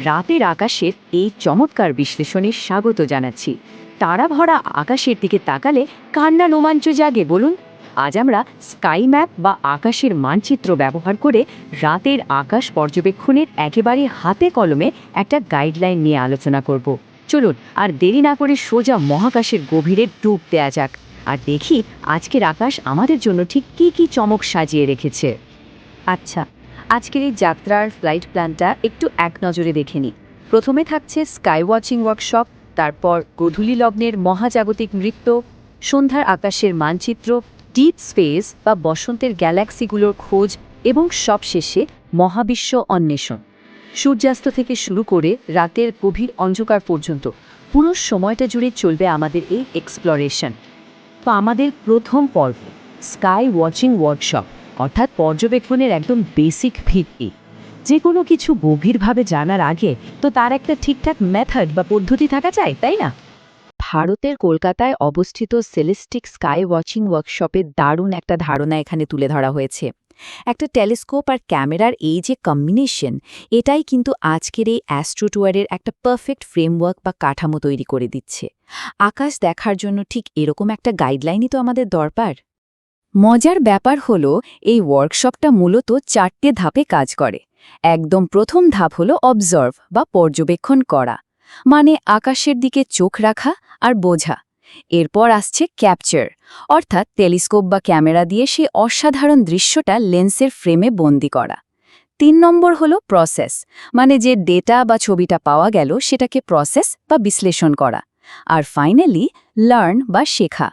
রাতের আকাশের এই চমৎকার বিশ্লেষণে স্বাগত জানাচ্ছি। তারা ভরা আকাশের দিকে তাকালে কার না রোমাঞ্চ জাগে বলুন। আজ আমরা স্কাই ম্যাপ বা আকাশের মানচিত্র ব্যবহার করে রাতের আকাশ পর্যবেক্ষণের একেবারে হাতে কলমে একটা গাইডলাইন নিয়ে আলোচনা করব। চলুন আর দেরি না করে সোজা মহাকাশের গভীরে ডুব দেয়া যাক আর দেখি আজকের আকাশ আমাদের জন্য ঠিক কী কী চমক সাজিয়ে রেখেছে। আচ্ছা, আজকের এই যাত্রার ফ্লাইট প্ল্যানটা একটু এক নজরে দেখে নিই। প্রথমে থাকছে স্কাই ওয়াচিং ওয়ার্কশপ, তারপর গোধূলি লগ্নের মহাজাগতিক নৃত্য, সন্ধ্যার আকাশের মানচিত্র, ডিপ স্পেস বা বসন্তের গ্যালাক্সিগুলোর খোঁজ এবং সবশেষে মহাবিশ্ব অন্বেষণ। সূর্যাস্ত থেকে শুরু করে রাতের গভীর অন্ধকার পর্যন্ত পুরো সময়টা জুড়ে চলবে আমাদের এই এক্সপ্লোরেশন। তো আমাদের প্রথম পর্ব স্কাই ওয়াচিং ওয়ার্কশপ, অর্থাৎ পর্যবেক্ষণের একদম বেসিক ভিত্তি। যে কোনো কিছু গভীরভাবে জানার আগে তো তার একটা ঠিকঠাক মেথড বা পদ্ধতি থাকা চাই, তাই না? ভারতের কলকাতায় অবস্থিত সেলেস্টিক স্কাই ওয়াচিং ওয়ার্কশপের দারুণ একটা ধারণা এখানে তুলে ধরা হয়েছে। একটা টেলিস্কোপ আর ক্যামেরার এই যে কম্বিনেশন, এটাই কিন্তু আজকের এই অ্যাস্ট্রো ট্যুয়ারের একটা পারফেক্ট ফ্রেমওয়ার্ক বা কাঠামো তৈরি করে দিচ্ছে। আকাশ দেখার জন্য ঠিক এরকম একটা গাইডলাইনই তো আমাদের দরকার। মজার ব্যাপার হলো এই ওয়ার্কশপটা মূলত 4টে ধাপে কাজ করে। একদম প্রথম ধাপ হলো অবজার্ভ বা পর্যবেক্ষণ করা, মানে আকাশের দিকে চোখ রাখা আর বোঝা। এরপর আসছে ক্যাপচার, অর্থাৎ টেলিস্কোপ বা ক্যামেরা দিয়ে সেই অসাধারণ দৃশ্যটা লেন্সের ফ্রেমে বন্দি করা। 3 নম্বর হলো প্রসেস, মানে যে ডেটা বা ছবিটা পাওয়া গেল সেটাকে প্রসেস বা বিশ্লেষণ করা। আর ফাইনালি লার্ন বা শেখা,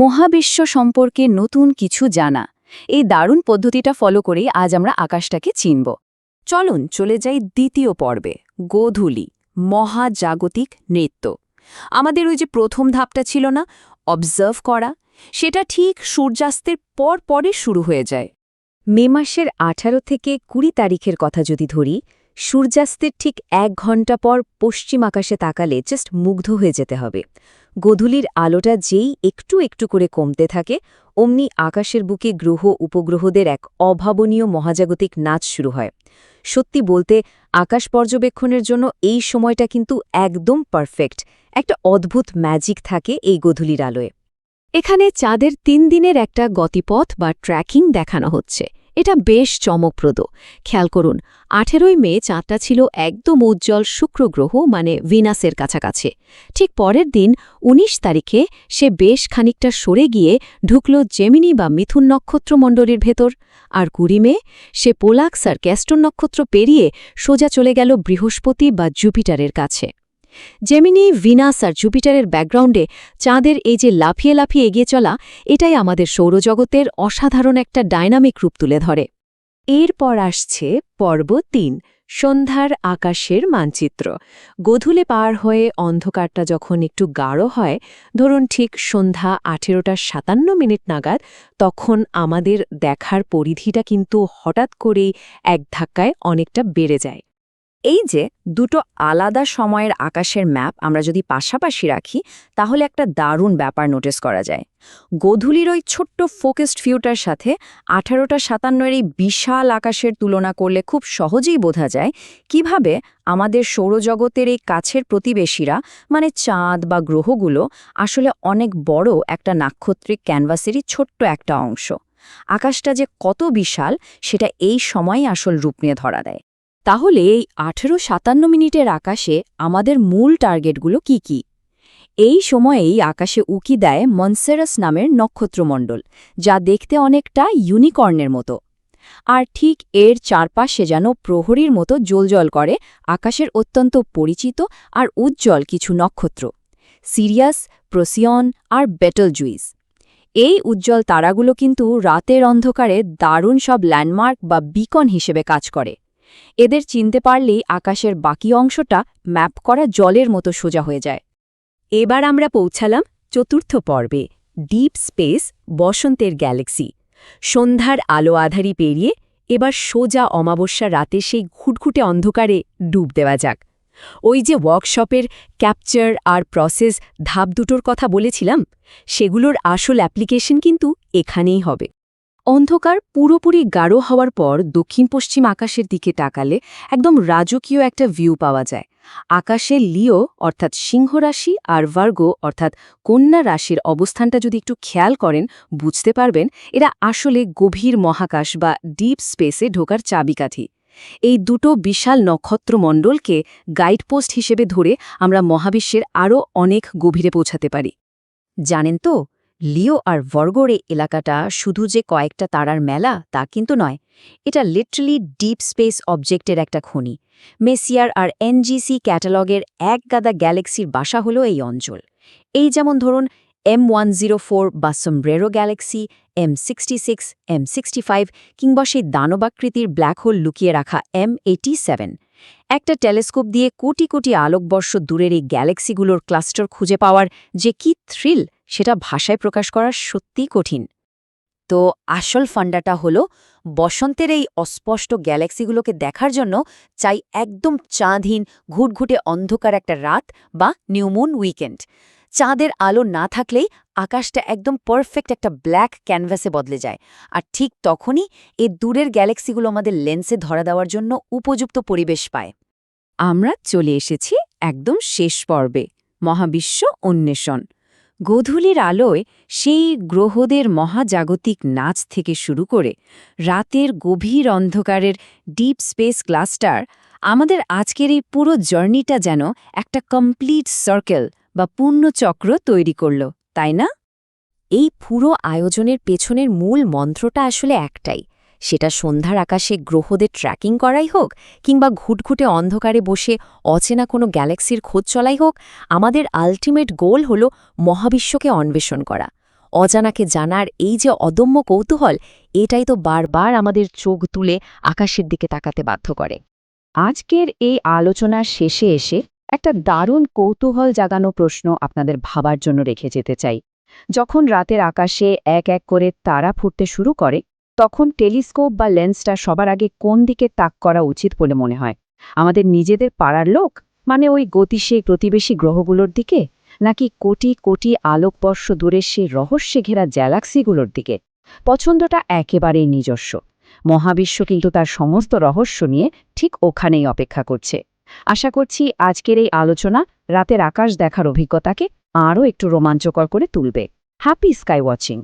মহাবিশ্ব সম্পর্কে নতুন কিছু জানা। এই দারুণ পদ্ধতিটা ফলো করেই আজ আমরা আকাশটাকে চিনব। চলুন চলে যাই দ্বিতীয় পর্বে, গোধূলি মহাজাগতিক নৃত্য। আমাদের ওই যে প্রথম ধাপটা ছিল না, অবজার্ভ করা, সেটা ঠিক সূর্যাস্তের পরে শুরু হয়ে যায়। মে মাসের 18 থেকে 20 তারিখের কথা যদি ধরি, সূর্যাস্তের ঠিক 1 ঘন্টা পর পশ্চিম আকাশে তাকালে জাস্ট মুগ্ধ হয়ে যেতে হবে। গোধূলির আলোটা যেই একটু একটু করে কমতে থাকে, অমনি আকাশের বুকে গ্রহ উপগ্রহদের এক অভাবনীয় মহাজাগতিক নাচ শুরু হয়। সত্যি বলতে আকাশ পর্যবেক্ষণের জন্য এই সময়টা কিন্তু একদম পারফেক্ট। একটা অদ্ভুত ম্যাজিক থাকে এই গোধূলির আলোয়। এখানে চাঁদের 3 দিনের একটা গতিপথ বা ট্র্যাকিং দেখানো হচ্ছে। এটা বেশ চমকপ্রদ। খেয়াল করুন, 18ই মে চাঁদটা ছিল একদম উজ্জ্বল শুক্র গ্রহ মানে ভিনাসের কাছাকাছি। ঠিক পরের দিন 19 তারিখে সে বেশ খানিকটা সরে গিয়ে ঢুকল জেমিনি বা মিথুন নক্ষত্রমণ্ডলীর ভেতর। আর 20 মে সে পোলাক্স আর ক্যাস্টর নক্ষত্র পেরিয়ে সোজা চলে গেল বৃহস্পতি বা জুপিটারের কাছে। জেমিনি, ভিনাস আর জুপিটারের ব্যাকগ্রাউন্ডে চাঁদের এই যে লাফিয়ে লাফিয়ে এগিয়ে চলা, এটাই আমাদের সৌরজগতের অসাধারণ একটা ডায়নামিক রূপ তুলে ধরে। এরপর আসছে পর্ব 3, সন্ধ্যার আকাশের মানচিত্র। গোধূলি পার হয়ে অন্ধকারটা যখন একটু গাঢ় হয়, ধরুন ঠিক সন্ধ্যা 18:57 নাগাদ, তখন আমাদের দেখার পরিধিটা কিন্তু হঠাৎ করেই এক ধাক্কায় অনেকটা বেড়ে যায়। এই যে দুটো আলাদা সময়ের আকাশের ম্যাপ আমরা যদি পাশাপাশি রাখি, তাহলে একটা দারুণ ব্যাপার নোটিস করা যায়। গোধূলির ওই ছোট্ট ফোকাসড ভিউটার সাথে 1857 এই বিশাল আকাশের তুলনা করলে খুব সহজেই বোঝা যায় কিভাবে আমাদের সৌরজগতের এই কাছের প্রতিবেশীরা, মানে চাঁদ বা গ্রহগুলো, আসলে অনেক বড় একটা নাক্ষত্রিক ক্যানভাসেরই ছোট্ট একটা অংশ। আকাশটা যে কত বিশাল সেটা এই সময়ই আসল রূপ নিয়ে ধরা দেয়। তাহলে এই 1857 আকাশে আমাদের মূল টার্গেটগুলো কি কি? এই সময়েই আকাশে উকি দেয় মনসেরাস নামের নক্ষত্রমণ্ডল, যা দেখতে অনেকটা ইউনিকর্নের মতো। আর ঠিক এর চারপাশে যেন প্রহরীর মতো জ্বলজ্বল করে আকাশের অত্যন্ত পরিচিত আর উজ্জ্বল কিছু নক্ষত্র, সিরিয়াস, প্রোসিয়ন আর বেটলজুইস। এই উজ্জ্বল তারাগুলো কিন্তু রাতের অন্ধকারে দারুণ সব ল্যান্ডমার্ক বা বিকন হিসেবে কাজ করে। এদের চিনতে পারলেই আকাশের বাকি অংশটা ম্যাপ করা জলের মতো সোজা হয়ে যায়। এবার আমরা পৌঁছালাম চতুর্থ পর্বে, ডিপ স্পেস, বসন্তের গ্যালাক্সি। সন্ধ্যার আলো আধারি পেরিয়ে এবার সোজা অমাবস্যা রাতে সেই ঘুটঘুটে অন্ধকারে ডুব দেওয়া যাক। ওই যে ওয়ার্কশপের ক্যাপচার আর প্রসেস ধাপ দুটোর কথা বলেছিলাম, সেগুলোর আসল অ্যাপ্লিকেশন কিন্তু এখানেই হবে। অন্ধকার পুরোপুরি গাঢ় হওয়ার পর দক্ষিণ পশ্চিম আকাশের দিকে তাকালে একদম রাজকীয় একটা ভিউ পাওয়া যায়। আকাশে লিও অর্থাৎ সিংহ রাশি আর ভার্গ অর্থাৎ কন্যা রাশির অবস্থানটা যদি একটু খেয়াল করেন বুঝতে পারবেন এরা আসলে গভীর মহাকাশ বা ডিপ স্পেসে ঢোকার চাবিকাঠি। এই দুটো বিশাল নক্ষত্রমণ্ডলকে গাইডপোস্ট হিসেবে ধরে আমরা মহাবিশ্বের আরও অনেক গভীরে পৌঁছাতে পারি। জানেন তো, লিও আর ভার্গোর এই এলাকাটা শুধু যে কয়েকটা তারার মেলা তা কিন্তু নয়, এটা লিটারালি ডিপ স্পেস অবজেক্টের একটা খনি। মেসিয়ার আর এনজিসি ক্যাটালগের এক গাদা গ্যালাক্সির বাসা হলো এই অঞ্চল। এই যেমন ধরুন M104 বা সোমব্রেরো গ্যালাক্সি, M66, M65 কিংবা সেই দানবাকৃতির ব্ল্যাক হোল লুকিয়ে রাখা M87। একটা টেলিস্কোপ দিয়ে কোটি কোটি আলোকবর্ষ দূরের এই গ্যালাক্সিগুলোর ক্লাস্টার খুঁজে পাওয়ার যে কি থ্রিল সেটা ভাষায় প্রকাশ করা সত্যিই কঠিন। তো আসল ফান্ডাটা হলো বসন্তের এই অস্পষ্ট গ্যালাক্সিগুলোকে দেখার জন্য চাই একদম চাঁদহীন ঘুটঘুটে অন্ধকার একটা রাত বা নিউমুন উইকেন্ড। চাঁদের আলো না থাকলেই আকাশটা একদম পারফেক্ট একটা ব্ল্যাক ক্যানভাসে বদলে যায়, আর ঠিক তখনই এই দূরের গ্যালাক্সিগুলো আমাদের লেন্সে ধরা দেওয়ার জন্য উপযুক্ত পরিবেশ পায়। আমরা চলে এসেছি একদম শেষ পর্বে, মহাবিশ্ব অন্বেষণ। গোধূলির আলোয় সেই গ্রহদের মহাজাগতিক নাচ থেকে শুরু করে রাতের গভীর অন্ধকারের ডিপ স্পেস ক্লাস্টার, আমাদের আজকের এই পুরো জার্নিটা যেন একটা কমপ্লিট সার্কেল বা পূর্ণচক্র তৈরি করল, তাই না? এই পুরো আয়োজনের পেছনের মূল মন্ত্রটা আসলে একটাই, সেটা সন্ধ্যার আকাশে গ্রহদের ট্র্যাকিং করাই হোক কিংবা ঘুটঘুটে অন্ধকারে বসে অচেনা কোনো গ্যালাক্সির খোঁজ চলাই হোক, আমাদের আল্টিমেট গোল হল মহাবিশ্বকে অন্বেষণ করা। অজানাকে জানার এই যে অদম্য কৌতূহল, এটাই তো বারবার আমাদের চোখ তুলে আকাশের দিকে তাকাতে বাধ্য করে। আজকের এই আলোচনার শেষে এসে একটা দারুণ কৌতূহল জাগানো প্রশ্ন আপনাদের ভাবার জন্য রেখে যেতে চাই। যখন রাতের আকাশে এক এক করে তারা ফুটতে শুরু করে, তখন টেলিস্কোপ বা লেন্সটা সবার আগে কোন দিকে তাক করা উচিত বলে মনে হয়? আমাদের নিজেদের পাড়ার লোক, মানে ওই গতিশীল প্রতিবেশী গ্রহগুলোর দিকে, নাকি কোটি কোটি আলোকবর্ষ দূরের সেই রহস্যে ঘেরা গ্যালাক্সিগুলোর দিকে? পছন্দটা একেবারেই নিজস্ব। মহাবিশ্ব কিন্তু তার সমস্ত রহস্য নিয়ে ঠিক ওখানেই অপেক্ষা করছে। আশা করছি আজকের এই আলোচনা রাতের আকাশ দেখার অভিজ্ঞতাকে আরও একটু রোমাঞ্চকর করে তুলবে। Happy sky watching!